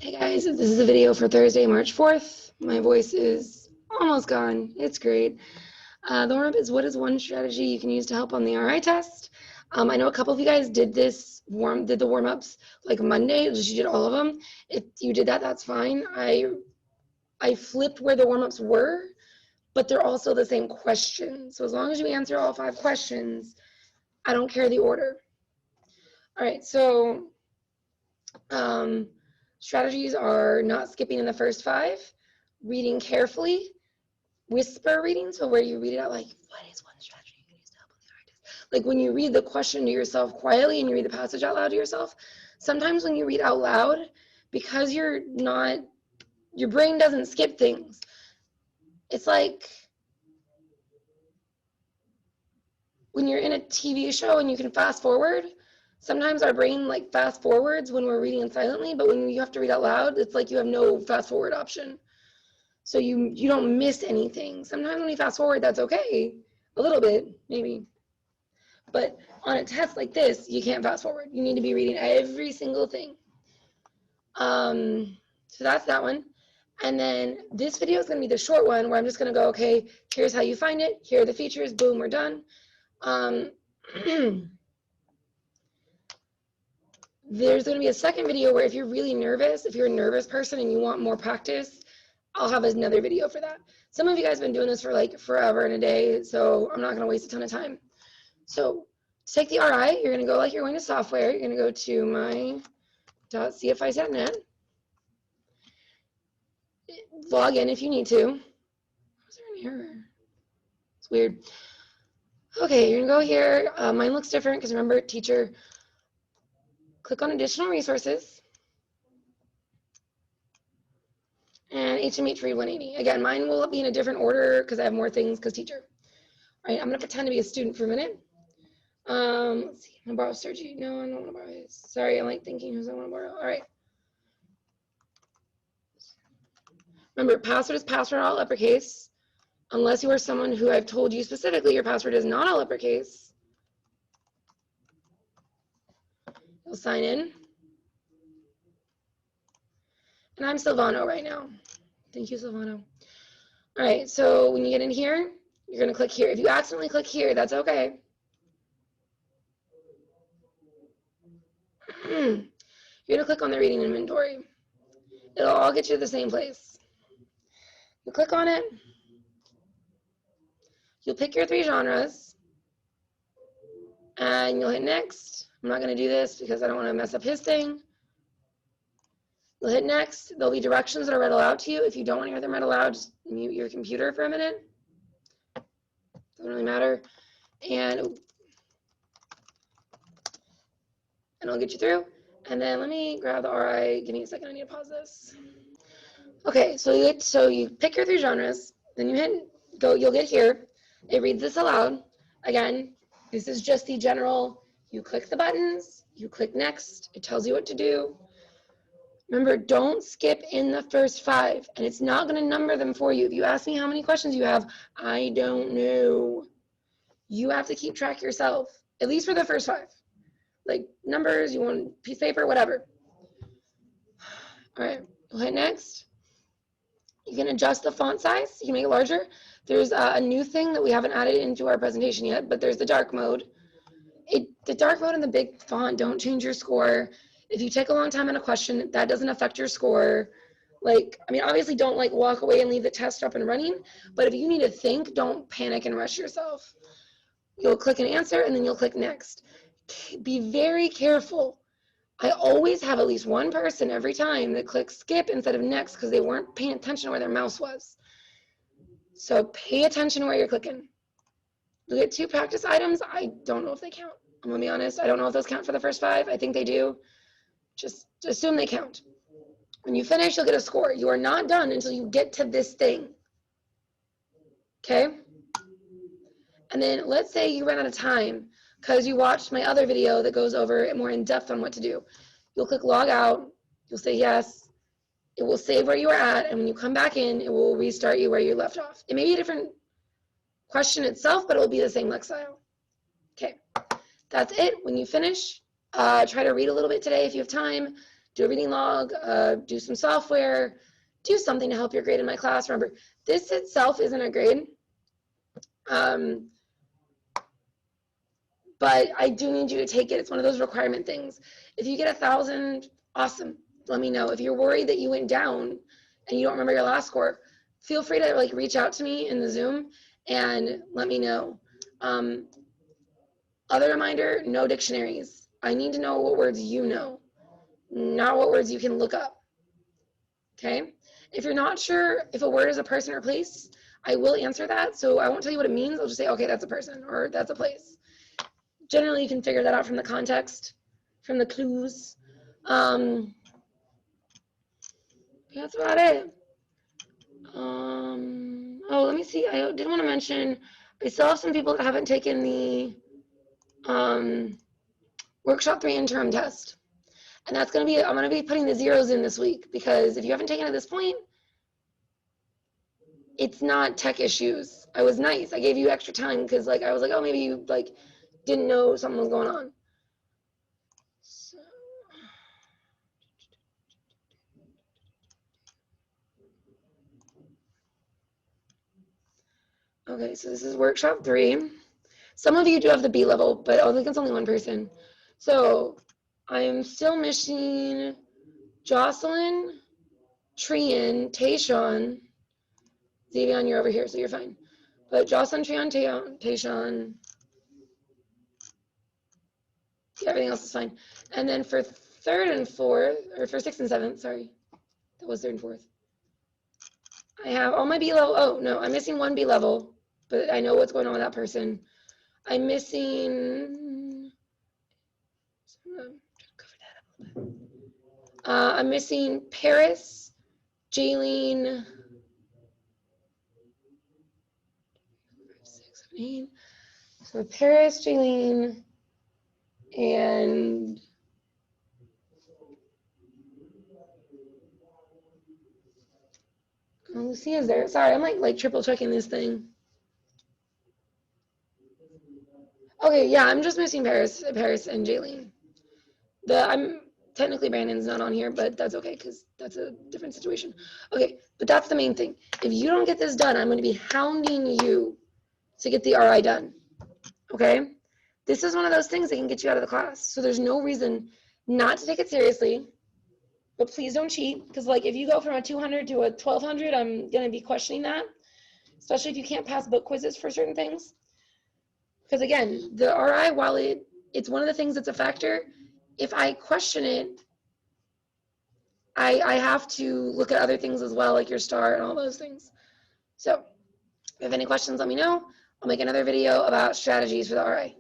Hey guys, this is a video for Thursday, March 4th. My voice is almost gone. It's great. The warm-up is, what is one strategy you can use to help on the RI test? I know a couple of you guys did the warm-ups like Monday, just you did all of them. If you did that, that's fine. I flipped where the warm-ups were, but they're also the same question. So as long as you answer all 5 questions, I don't care the order. All right, so strategies are not skipping in the first 5, reading carefully, whisper reading, so where you read it out like, what is one strategy you can use to help with the RI test? Like when you read the question to yourself quietly and you read the passage out loud to yourself, sometimes when you read out loud, because your brain doesn't skip things, it's like when you're in a TV show and you can fast forward, sometimes our brain like fast forwards when we're reading silently, but when you have to read out loud, it's like you have no fast forward option. So you don't miss anything. Sometimes when you fast forward, that's okay, a little bit, maybe. But on a test like this, you can't fast forward. You need to be reading every single thing. So that's that one. And then this video is going to be the short one where I'm just going to go, okay, here's how you find it. Here are the features. Boom, we're done. There's going to be a second video where if you're really nervous, if you're a nervous person and you want more practice, I'll have another video for that. Some of you guys have been doing this for like forever and a day, so I'm not going to waste a ton of time. So to take the RI, you're going to go like you're going to software. You're going to go to my.cfi.net. Log in if you need to. Was there an error? It's weird. Okay, you're going to go here. Mine looks different because remember, teacher. Click on additional resources. And HMH Read 180. Again, mine will be in a different order because I have more things because teacher. All right, I'm going to pretend to be a student for a minute. Let's see. I'm going to borrow Sergi. No, I don't want to borrow his. Sorry, I'm like thinking who's I want to borrow. All right. Remember, password is password all uppercase. Unless you are someone who I've told you specifically your password is not all uppercase. You'll sign in. And I'm Silvano right now. Thank you, Silvano. All right, so when you get in here, you're going to click here. If you accidentally click here, that's okay. You're going to click on the reading inventory. It'll all get you to the same place. You click on it. You'll pick your 3 genres. And you'll hit next. I'm not going to do this because I don't want to mess up his thing. You'll hit next. There'll be directions that are read aloud to you. If you don't want to hear them read aloud, just mute your computer for a minute. Doesn't really matter. And it'll get you through. And then let me grab the RI. Give me a second. I need to pause this. Okay, so you pick your 3 genres. Then you hit go. You'll get here. It reads this aloud. Again, this is just the general. You click the buttons. You click next. It tells you what to do. Remember, don't skip in the first 5, and it's not going to number them for you. If you ask me how many questions you have, I don't know. You have to keep track yourself, at least for the first 5. Like numbers, you want a piece of paper, whatever. All right, we'll hit next. You can adjust the font size. You can make it larger. There's a new thing that we haven't added into our presentation yet, but there's the dark mode. The dark mode and the big font don't change your score. If you take a long time on a question, that doesn't affect your score. Like, I mean, obviously don't like walk away and leave the test up and running, but if you need to think, don't panic and rush yourself. You'll click an answer and then you'll click next. Be very careful. I always have at least one person every time that clicks skip instead of next because they weren't paying attention to where their mouse was. So pay attention where you're clicking. You'll get 2 practice items. I don't know if they count. I'm going to be honest. I don't know if those count for the first 5. I think they do. Just assume they count. When you finish, you'll get a score. You are not done until you get to this thing. Okay? And then let's say you ran out of time because you watched my other video that goes over it more in depth on what to do. You'll click log out. You'll say yes. It will save where you were at, and when you come back in, it will restart you where you left off. It may be a different question itself, but it will be the same lexile. Okay, that's it. When you finish, try to read a little bit today if you have time. do a reading log, do some software, do something to help your grade in my class. Remember, this itself isn't a grade, but I do need you to take it. It's one of those requirement things. If you get 1,000, awesome. Let me know. If you're worried that you went down and you don't remember your last score, feel free to like reach out to me in the Zoom and let me know. Other reminder, no dictionaries. I need to know what words you know, not what words you can look up. Okay? If you're not sure if a word is a person or place, I will answer that. So I won't tell you what it means. I'll just say, okay, that's a person or that's a place. Generally, you can figure that out from the context, from the clues. That's about it. Oh, let me see. I did want to mention, I still have some people that haven't taken the Workshop 3 interim test. And that's going to be, I'm going to be putting the zeros in this week because if you haven't taken it at this point, it's not tech issues. I was nice. I gave you extra time because like I was like, oh, maybe you like didn't know something was going on. So. Okay, so this is workshop 3. Some of you do have the B level, but I think it's only one person. So I am still missing Jocelyn, Trian, Tayshawn. Xavion, you're over here, so you're fine. But Jocelyn, Trian, Tayshawn. Yeah, everything else is fine. And then for 3rd and 4th, or for 6th and 7th, sorry. That was 3rd and 4th. I have all my B level. Oh, no, I'm missing one B level, but I know what's going on with that person. I'm missing. I'm missing Paris, Jaylene, 6, 7, 8. So Paris, Jaylene, and Lucia's there. Sorry, I'm like triple checking this thing. Okay, yeah, I'm just missing Paris and Jaylene. I'm technically Brandon's not on here, but that's okay because that's a different situation. Okay, but that's the main thing. If you don't get this done, I'm going to be hounding you to get the RI done. Okay? This is one of those things that can get you out of the class. So there's no reason not to take it seriously. But please don't cheat, because like if you go from a 200 to a 1200, I'm going to be questioning that, especially if you can't pass book quizzes for certain things. Because again, the RI, while it's one of the things that's a factor, if I question it, I have to look at other things as well, like your STAR and all those things. So if you have any questions, let me know. I'll make another video about strategies for the RI.